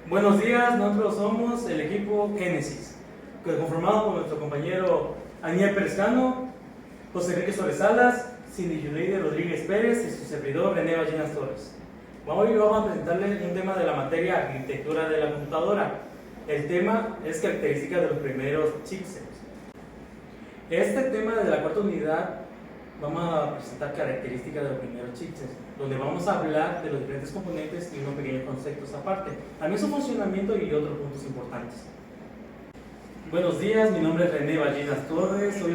Buenos días, nosotros somos el equipo Génesis, conformado por nuestro compañero Aniel Perezcano, José Enrique Suárez Salas, Cindy Yuleide Rodríguez Pérez y su servidor René Ballenas Torres. Hoy vamos a presentarles un tema de la materia arquitectura de la computadora. El tema es características de los primeros chipsets. Este tema de la cuarta unidad vamos a presentar características de los primeros chipsets, donde vamos a hablar de los diferentes componentes y unos pequeños conceptos aparte, también su funcionamiento y otros puntos importantes. Buenos días, mi nombre es René Ballenas Torres. Hoy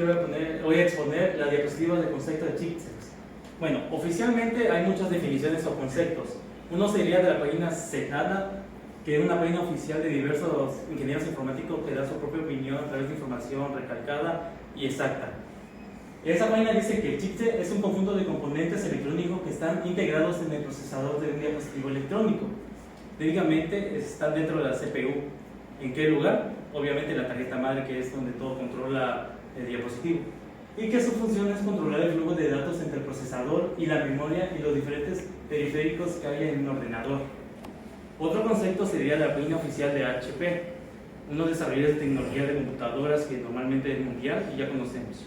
voy a exponer la diapositiva del concepto de chipsets. Bueno, oficialmente hay muchas definiciones o conceptos. Uno sería de la página CETADA, que es una página oficial de diversos ingenieros informáticos que da su propia opinión a través de información recalcada y exacta. Esa página dice que el chipset es un conjunto de componentes electrónicos que están integrados en el procesador de un dispositivo electrónico. Técnicamente están dentro de la CPU. ¿En qué lugar? Obviamente la tarjeta madre, que es donde todo controla el dispositivo. Y que su función es controlar el flujo de datos entre el procesador y la memoria y los diferentes periféricos que hay en un ordenador. Otro concepto sería la página oficial de HP, unos desarrolladores de tecnología de computadoras que normalmente es mundial y ya conocemos.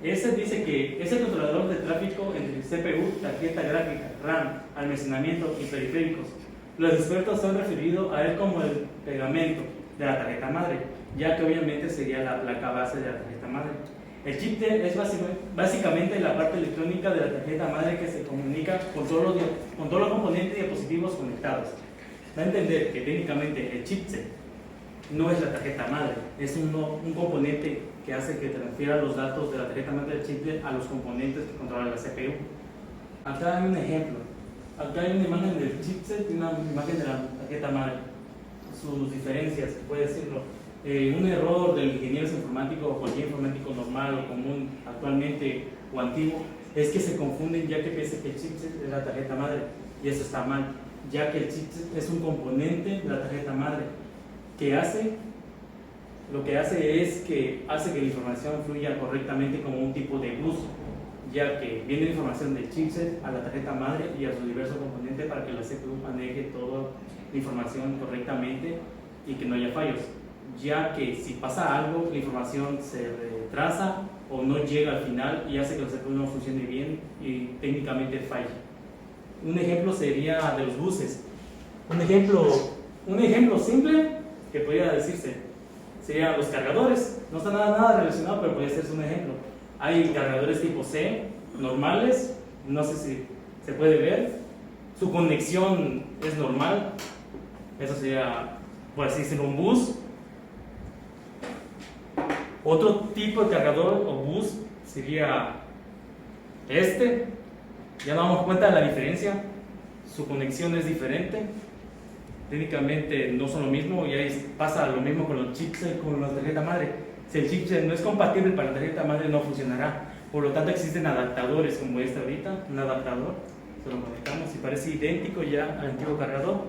Ese dice que es el controlador de tráfico entre CPU, tarjeta gráfica, RAM, almacenamiento y periféricos. Los expertos han referido a él como el pegamento de la tarjeta madre, ya que obviamente sería la placa base de la tarjeta madre. El chipset es básicamente la parte electrónica de la tarjeta madre que se comunica con todos los componentes y dispositivos conectados. Da a entender que técnicamente el chipset no es la tarjeta madre, es un componente que hace que transfiera los datos de la tarjeta madre del chipset a los componentes que controlan la CPU. Acá hay un ejemplo. Acá hay una imagen del chipset y una imagen de la tarjeta madre. Sus diferencias, puede decirlo. Un error del ingeniero informático o cualquier informático normal o común actualmente o antiguo es que se confunden, ya que piensa que el chipset es la tarjeta madre, y eso está mal, ya que el chipset es un componente de la tarjeta madre lo que hace es que hace que la información fluya correctamente como un tipo de bus, ya que viene la información del chipset a la tarjeta madre y a sus diversos componentes para que la CPU maneje toda la información correctamente y que no haya fallos, ya que si pasa algo, la información se retrasa o no llega al final y hace que la CPU no funcione bien y técnicamente falle. Un ejemplo sería de los buses. Un ejemplo simple que podría decirse serían los cargadores. No está nada relacionado, pero puede ser un ejemplo. Hay cargadores tipo C, normales, no sé si se puede ver. Su conexión es normal. Eso sería, por así decirlo, un bus. Otro tipo de cargador o bus sería este. Ya nos damos cuenta de la diferencia. Su conexión es diferente. Técnicamente no son lo mismo, y ahí pasa lo mismo con los chipsets, con la tarjeta madre. Si el chipset no es compatible para la tarjeta madre, no funcionará. Por lo tanto, existen adaptadores como este ahorita, un adaptador, se lo conectamos y parece idéntico ya al antiguo cargador,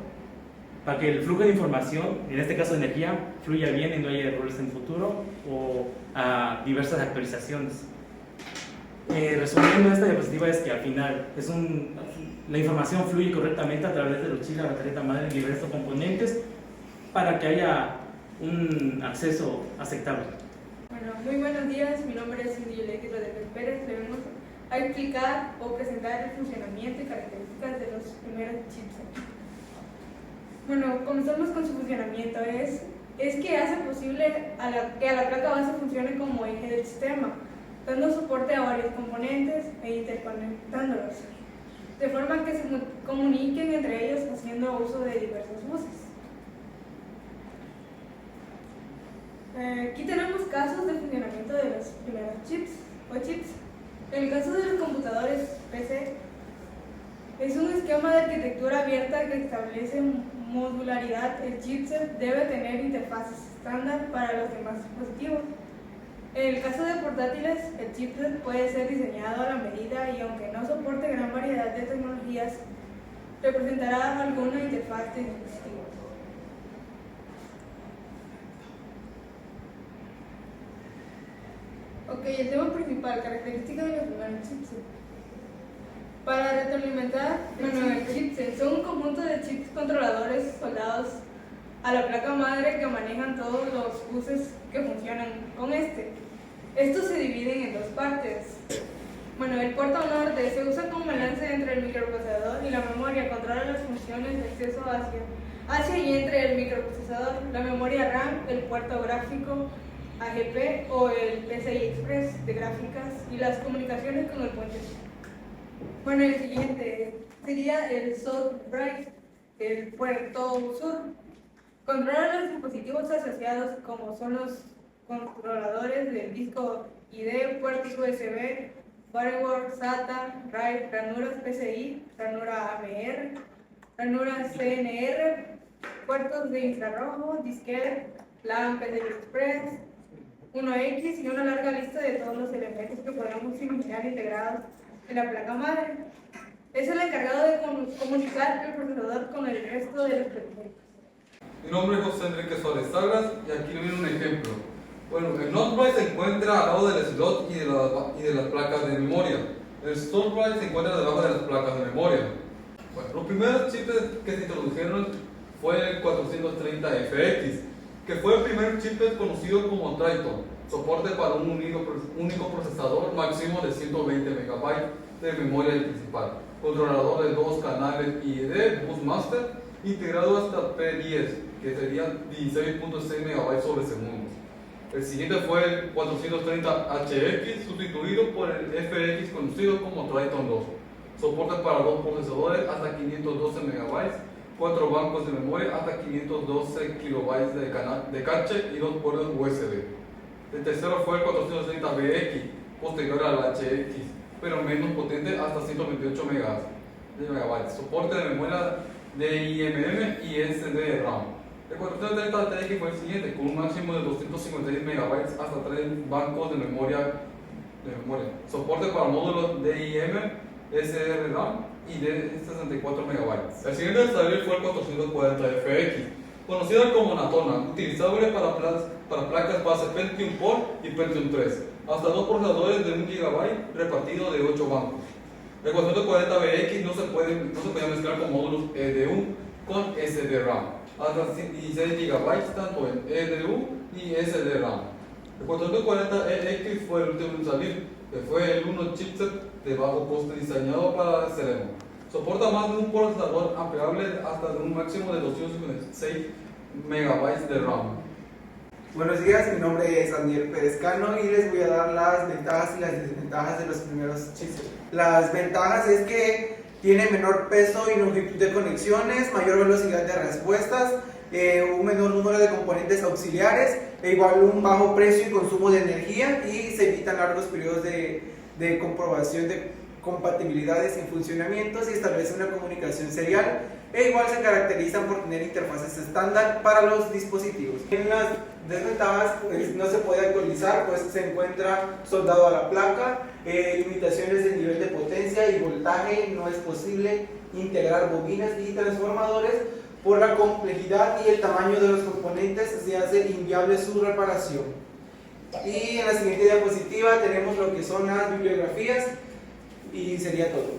para que el flujo de información, en este caso de energía, fluya bien y no haya errores en el futuro o a diversas actualizaciones. Resumiendo esta diapositiva, es que al final la información fluye correctamente a través de los chips de la tarjeta madre en diversos componentes para que haya un acceso aceptable. Bueno, muy buenos días, mi nombre es Cindy Yuleide Rodríguez Pérez. Le vengo a explicar o presentar el funcionamiento y características de los primeros chipsets. Bueno, comenzamos con su funcionamiento. Es que hace posible que a la placa base funcione como eje del sistema, dando soporte a varios componentes e interconectándolos, de forma que se comuniquen entre ellos haciendo uso de diversas voces. Aquí tenemos casos de funcionamiento de los primeros chips o chips. En el caso de los computadores PC, es un esquema de arquitectura abierta que establece modularidad. El chipset debe tener interfaces estándar para los demás dispositivos. En el caso de portátiles, el chipset puede ser diseñado a la medida y, aunque no soporte gran variedad de tecnologías, representará alguna interfaz de dispositivo. Ok, el tema principal, características de los primeros chipsets. Para retroalimentar el chipset, son un conjunto de chips controladores soldados a la placa madre que manejan todos los buses que funcionan con este. Estos se dividen en dos partes. Bueno, el puerto norte se usa como enlace entre el microprocesador y la memoria, controla las funciones de acceso hacia y entre el microprocesador, la memoria RAM, el puerto gráfico AGP o el PCI Express de gráficas y las comunicaciones con el puente. Bueno, el siguiente sería el South Bright, el puerto sur. Controla los dispositivos asociados como son los controladores del disco ID, puertos USB, firewall, SATA, RAID, ranuras PCI, ranura AMR, ranura CNR, puertos de infrarrojo, disquete, LAN, PCI Express, 1X y una larga lista de todos los elementos que podemos imaginar integrados en la placa madre. Es el encargado de comunicar el procesador con el resto de los periféricos. Mi nombre es José Enrique Suárez Salas y aquí le viene un ejemplo. Bueno, el Notebook se encuentra al lado del slot y de las placas de memoria. El Storage se encuentra debajo de las placas de memoria. Bueno, los primeros chips que se introdujeron fue el 430FX, que fue el primer chip conocido como Triton, soporte para un único procesador máximo de 120 MB de memoria principal, controlador de 2 canales IED, Busmaster, integrado hasta P10, que serían 16.6 MB sobre segundo. El siguiente fue el 430HX, sustituido por el FX conocido como Triton 2. Soporte para 2 procesadores hasta 512 MB, 4 bancos de memoria hasta 512 KB de cache y 2 puertos USB. El tercero fue el 430BX, posterior al HX, pero menos potente hasta 128 MB. Soporte de memoria de IMM y SD RAM. El 430TX fue el siguiente, con un máximo de 256 MB hasta 3 bancos de memoria. Soporte para módulos DIM, SDRAM y de 64 MB. El siguiente de salir fue el 440FX, conocido como Natona, utilizable para placas base Pentium 4 y Pentium 3, hasta 2 procesadores de 1 GB repartido de 8 bancos. El 440BX no se podía mezclar con módulos EDU con SDRAM, hasta 16 GB tanto en EDU y SDRAM. El 440EX fue el último en salir, que fue el 1 chipset de bajo coste diseñado para Celeno. Soporta más de un procesador ampliable hasta de un máximo de 256 MB de RAM. Buenos días, mi nombre es Daniel Pérez Cano y les voy a dar las ventajas y las desventajas de los primeros chips. Las ventajas es que tiene menor peso y longitud de conexiones, mayor velocidad de respuestas, un menor número de componentes auxiliares, e igual un bajo precio y consumo de energía, y se evitan largos periodos de comprobación de compatibilidades y funcionamientos, y establece una comunicación serial, e igual se caracterizan por tener interfaces estándar para los dispositivos. En las desventajas, pues, no se puede actualizar, pues se encuentra soldado a la placa, limitaciones de nivel de potencia y voltaje, no es posible integrar bobinas y transformadores. Por la complejidad y el tamaño de los componentes se hace inviable su reparación. Y en la siguiente diapositiva tenemos lo que son las bibliografías y sería todo.